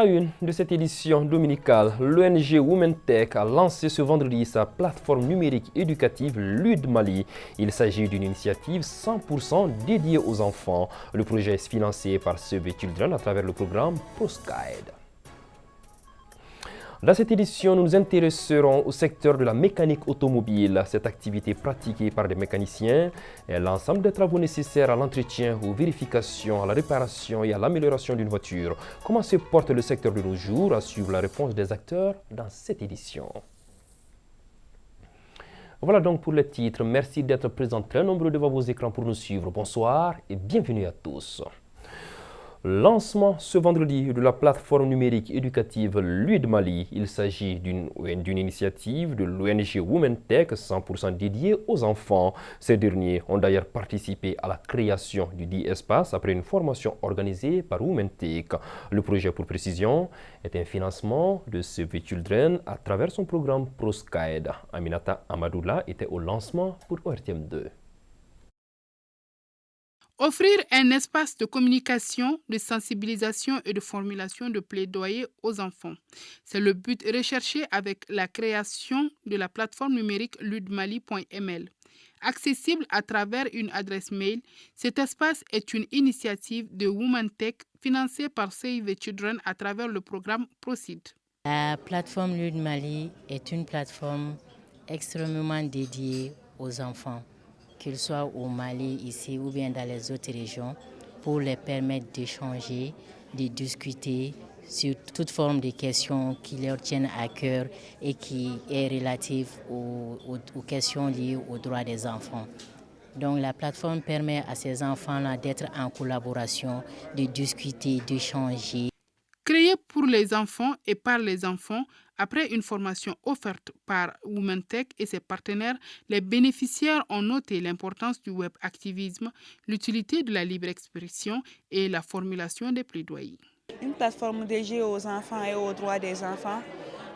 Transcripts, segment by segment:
la une de cette édition dominicale, l'ONG Women Tech a lancé ce vendredi sa plateforme numérique éducative LUD Mali. Il s'agit d'une initiative 100% dédiée aux enfants. Le projet est financé par Save the Children à travers le programme PostGuide. Dans cette édition, nous nous intéresserons au secteur de la mécanique automobile. Cette activité pratiquée par des mécaniciens est l'ensemble des travaux nécessaires à l'entretien, aux vérifications, à la réparation et à l'amélioration d'une voiture. Comment se porte le secteur de nos jours? À suivre la réponse des acteurs dans cette édition. Voilà donc pour les titres. Merci d'être présents très nombreux devant vos écrans pour nous suivre. Bonsoir et bienvenue à tous. Lancement ce vendredi de la plateforme numérique éducative LUD Mali. Il s'agit d'une initiative de l'ONG Women Tech 100% dédiée aux enfants. Ces derniers ont d'ailleurs participé à la création du dit espace après une formation organisée par Women Tech. Le projet, pour précision, est un financement de Save the Children à travers son programme PostGuide. Aminata Amadoula était au lancement pour ORTM2. Offrir un espace de communication, de sensibilisation et de formulation de plaidoyer aux enfants. C'est le but recherché avec la création de la plateforme numérique ludmali.ml. Accessible à travers une adresse mail, cet espace est une initiative de Women Tech financée par Save the Children à travers le programme Proceed. La plateforme LUD Mali est une plateforme extrêmement dédiée aux enfants, qu'ils soient au Mali, ici ou bien dans les autres régions, pour les permettre d'échanger, de discuter sur toute forme de questions qui leur tiennent à cœur et qui est relative aux questions liées aux droits des enfants. Donc la plateforme permet à ces enfants-là d'être en collaboration, de discuter, d'échanger. Créée pour les enfants et par les enfants, après une formation offerte par Women Tech et ses partenaires, les bénéficiaires ont noté l'importance du web activisme, l'utilité de la libre expression et la formulation des plaidoyers. Une plateforme dédiée aux enfants et aux droits des enfants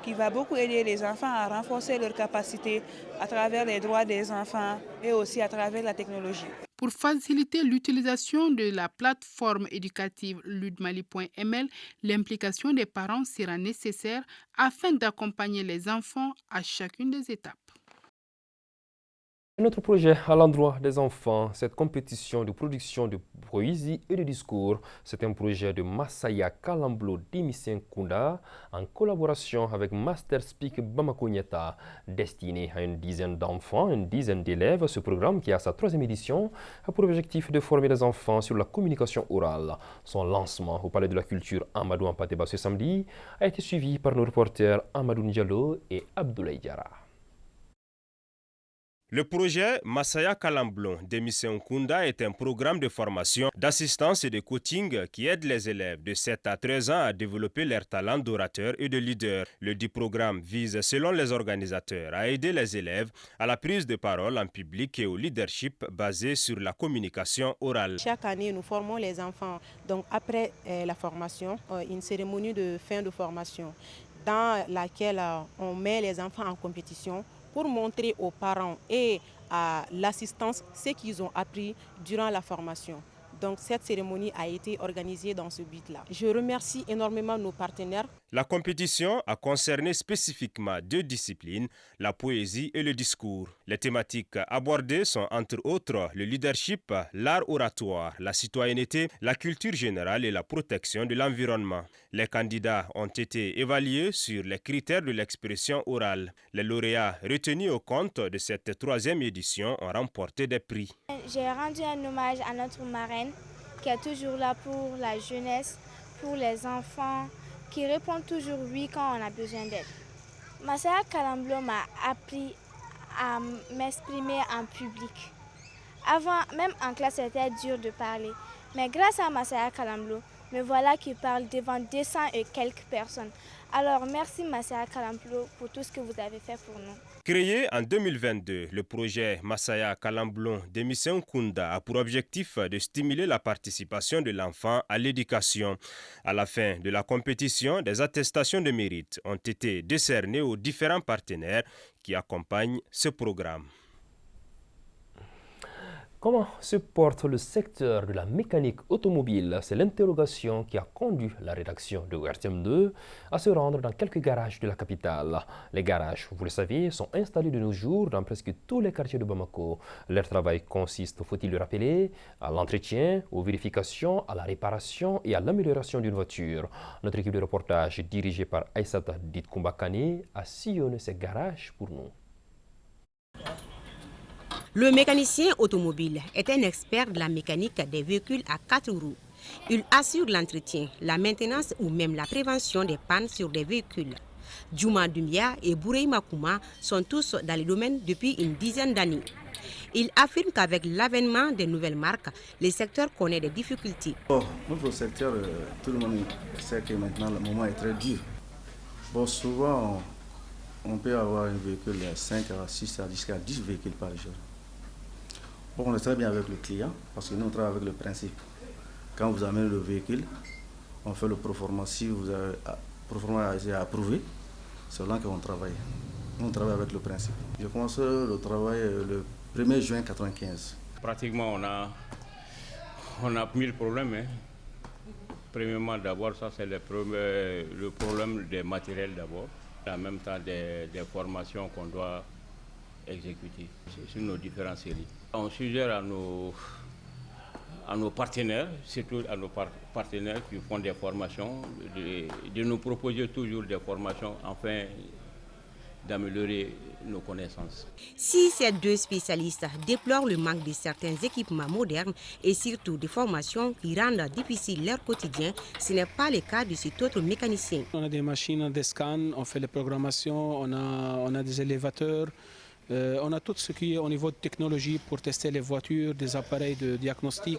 qui va beaucoup aider les enfants à renforcer leurs capacités à travers les droits des enfants et aussi à travers la technologie. Pour faciliter l'utilisation de la plateforme éducative ludmali.ml, l'implication des parents sera nécessaire afin d'accompagner les enfants à chacune des étapes. Notre projet à l'endroit des enfants, cette compétition de production de poésie et de discours, c'est un projet de Masaya Kalamblo Demisien Kunda en collaboration avec Master Speak Bamako Nyeta. Destiné à une dizaine d'enfants, une dizaine d'élèves, ce programme qui a sa 3e édition a pour objectif de former les enfants sur la communication orale. Son lancement au Palais de la Culture Amadou Ampateba ce samedi a été suivi par nos reporters Amadou Ndiallo et Abdoulaye Diarra. Le projet Masaya Kalamblon d'Emission Kunda est un programme de formation, d'assistance et de coaching qui aide les élèves de 7 à 13 ans à développer leur talent d'orateur et de leader. Le dit programme vise, selon les organisateurs, à aider les élèves à la prise de parole en public et au leadership basé sur la communication orale. Chaque année, nous formons les enfants. Donc après la formation, une cérémonie de fin de formation dans laquelle on met les enfants en compétition pour montrer aux parents et à l'assistance ce qu'ils ont appris durant la formation. Donc cette cérémonie a été organisée dans ce but-là. Je remercie énormément nos partenaires. La compétition a concerné spécifiquement 2 disciplines, la poésie et le discours. Les thématiques abordées sont entre autres le leadership, l'art oratoire, la citoyenneté, la culture générale et la protection de l'environnement. Les candidats ont été évalués sur les critères de l'expression orale. Les lauréats retenus au compte de cette 3e édition ont remporté des prix. J'ai rendu un hommage à notre marraine qui est toujours là pour la jeunesse, pour les enfants, qui répond toujours oui quand on a besoin d'aide. Masaya Kalamblo m'a appris à m'exprimer en public. Avant, même en classe, c'était dur de parler. Mais grâce à Masaya Kalamblo, me voilà qui parle devant 200 et quelques personnes. Alors merci Masaya Kalamblo pour tout ce que vous avez fait pour nous. Créé en 2022, le projet Masaya Kalamblon d'Emission Kunda a pour objectif de stimuler la participation de l'enfant à l'éducation. À la fin de la compétition, des attestations de mérite ont été décernées aux différents partenaires qui accompagnent ce programme. Comment se porte le secteur de la mécanique automobile? C'est l'interrogation qui a conduit la rédaction de RTM2 à se rendre dans quelques garages de la capitale. Les garages, vous le savez, sont installés de nos jours dans presque tous les quartiers de Bamako. Leur travail consiste, faut-il le rappeler, à l'entretien, aux vérifications, à la réparation et à l'amélioration d'une voiture. Notre équipe de reportage, dirigée par Aïssata Dit-Koumbakane, a sillonné ces garages pour nous. Le mécanicien automobile est un expert de la mécanique des véhicules à 4 roues. Il assure l'entretien, la maintenance ou même la prévention des pannes sur des véhicules. Djouma Doumbia et Bourey Makouma sont tous dans le domaine depuis une dizaine d'années. Il affirme qu'avec l'avènement des nouvelles marques, le secteur connaît des difficultés. Notre secteur, tout le monde sait que maintenant le moment est très dur. Souvent, on peut avoir un véhicule à 5 à 6 à jusqu'à 10 véhicules par jour. On est très bien avec le client parce que nous on travaille avec le principe. Quand vous amenez le véhicule, on fait le proforma. Si vous avez proforma approuvé, c'est là qu'on travaille. Nous on travaille avec le principe. J'ai commencé le travail le 1er juin 1995. Pratiquement on a 1000 problèmes. Premièrement d'abord, ça c'est le problème des matériels d'abord. En même temps des formations qu'on doit exécuter sur nos différentes séries. On suggère à nos partenaires, surtout à nos partenaires qui font des formations, de nous proposer toujours des formations afin d'améliorer nos connaissances. Si ces deux spécialistes déplorent le manque de certains équipements modernes et surtout des formations qui rendent difficile leur quotidien, ce n'est pas le cas de cet autre mécanicien. On a des machines de scan, on fait les programmations, on a des élévateurs, on a tout ce qui est au niveau de technologie pour tester les voitures, des appareils de diagnostic,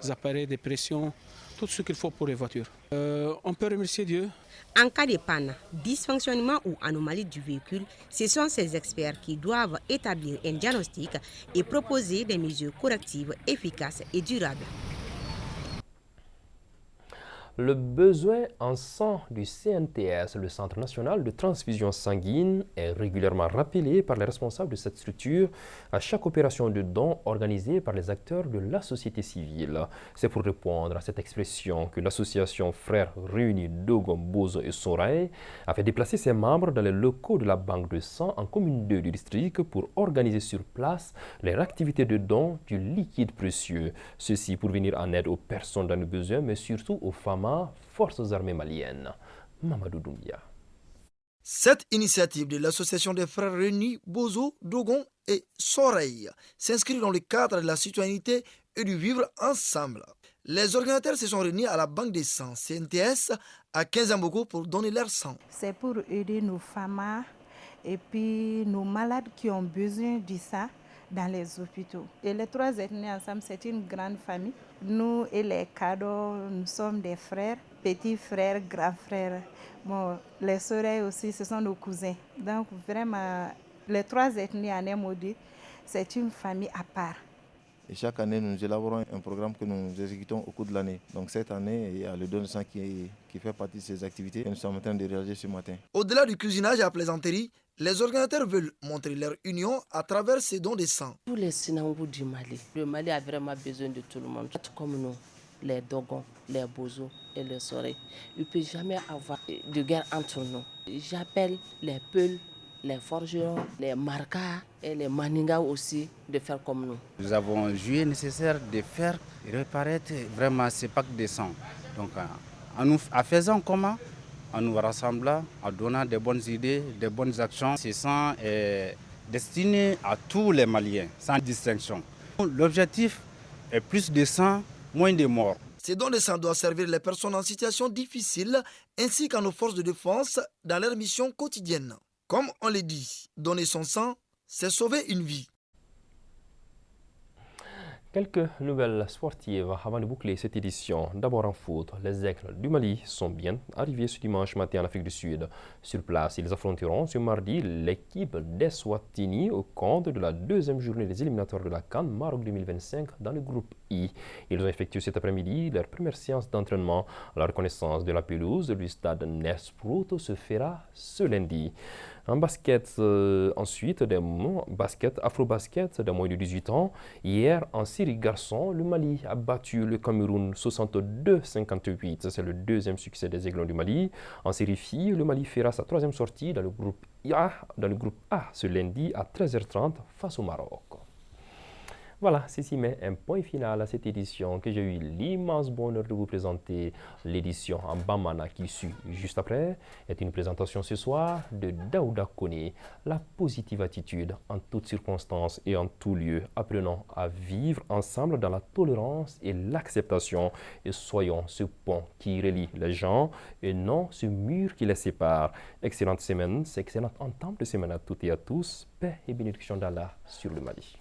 des appareils de pression, tout ce qu'il faut pour les voitures. On peut remercier Dieu. En cas de panne, dysfonctionnement ou anomalie du véhicule, ce sont ces experts qui doivent établir un diagnostic et proposer des mesures correctives efficaces et durables. Le besoin en sang du CNTS, le Centre national de transfusion sanguine, est régulièrement rappelé par les responsables de cette structure à chaque opération de don organisée par les acteurs de la société civile. C'est pour répondre à cette expression que l'association Frères Réunis Dogon, Bozo et Soraï a fait déplacer ses membres dans les locaux de la banque de sang en commune 2 du district pour organiser sur place leur activité de don du liquide précieux. Ceci pour venir en aide aux personnes dans le besoin, mais surtout aux femmes forces armées maliennes. Mamadou Doumbia. Cette initiative de l'association des frères réunis Bozo, Dogon et Soreille s'inscrit dans le cadre de la citoyenneté et du vivre ensemble. Les organisateurs se sont réunis à la banque des sang CNTS à 15 Mboko pour donner leur sang. C'est pour aider nos femmes et puis nos malades qui ont besoin de ça dans les hôpitaux. Et les trois ethnies ensemble, c'est une grande famille. Nous et les cadeaux, nous sommes des frères, petits frères, grands frères. Bon, les sœurs aussi, ce sont nos cousins. Donc vraiment, les trois ethnies en Modi, c'est une famille à part. Et chaque année, nous élaborons un programme que nous exécutons au cours de l'année. Donc cette année, il y a le don de sang qui fait partie de ces activités que nous sommes en train de réaliser ce matin. Au-delà du cuisinage et la plaisanterie, les organisateurs veulent montrer leur union à travers ces dons de sang. Tous les Sinangou du Mali, le Mali a vraiment besoin de tout le monde. Comme nous, les Dogons, les Bozo et les Soré, il ne peut jamais avoir de guerre entre nous. J'appelle les Peuls, les forgerons, les Markas et les Maninga aussi de faire comme nous. Nous avons jugé nécessaire de faire reparaître vraiment ces packs de sang. Donc en faisant comment ? En nous rassemblant, en donnant des bonnes idées, des bonnes actions. Ce sang est destiné à tous les Maliens, sans distinction. L'objectif est plus de sang, moins de morts. Ces dons de sang doivent servir les personnes en situation difficile ainsi qu'à nos forces de défense dans leur mission quotidienne. Comme on le dit, donner son sang, c'est sauver une vie. Quelques nouvelles sportives avant de boucler cette édition. D'abord en foot, les Aigles du Mali sont bien arrivés ce dimanche matin en Afrique du Sud. Sur place, ils affronteront ce mardi l'équipe d'Eswatini au compte de la deuxième journée des éliminatoires de la CAN Maroc 2025 dans le groupe Ils ont effectué cet après-midi leur première séance d'entraînement. La reconnaissance de la pelouse du stade Nesprout se fera ce lundi. En basket, ensuite, afro-basket de moins de 18 ans. Hier, en série garçon, le Mali a battu le Cameroun 62-58. C'est le deuxième succès des Aiglons du Mali. En série filles, le Mali fera sa troisième sortie dans le groupe A ce lundi à 13h30 face au Maroc. Voilà, ceci met un point final à cette édition que j'ai eu l'immense bonheur de vous présenter. L'édition en Bamana qui suit juste après est une présentation ce soir de Daouda Kone. La positive attitude en toutes circonstances et en tout lieu. Apprenons à vivre ensemble dans la tolérance et l'acceptation et soyons ce pont qui relie les gens et non ce mur qui les sépare. Excellente semaine, excellente entente de semaine à toutes et à tous. Paix et bénédiction d'Allah sur le Mali.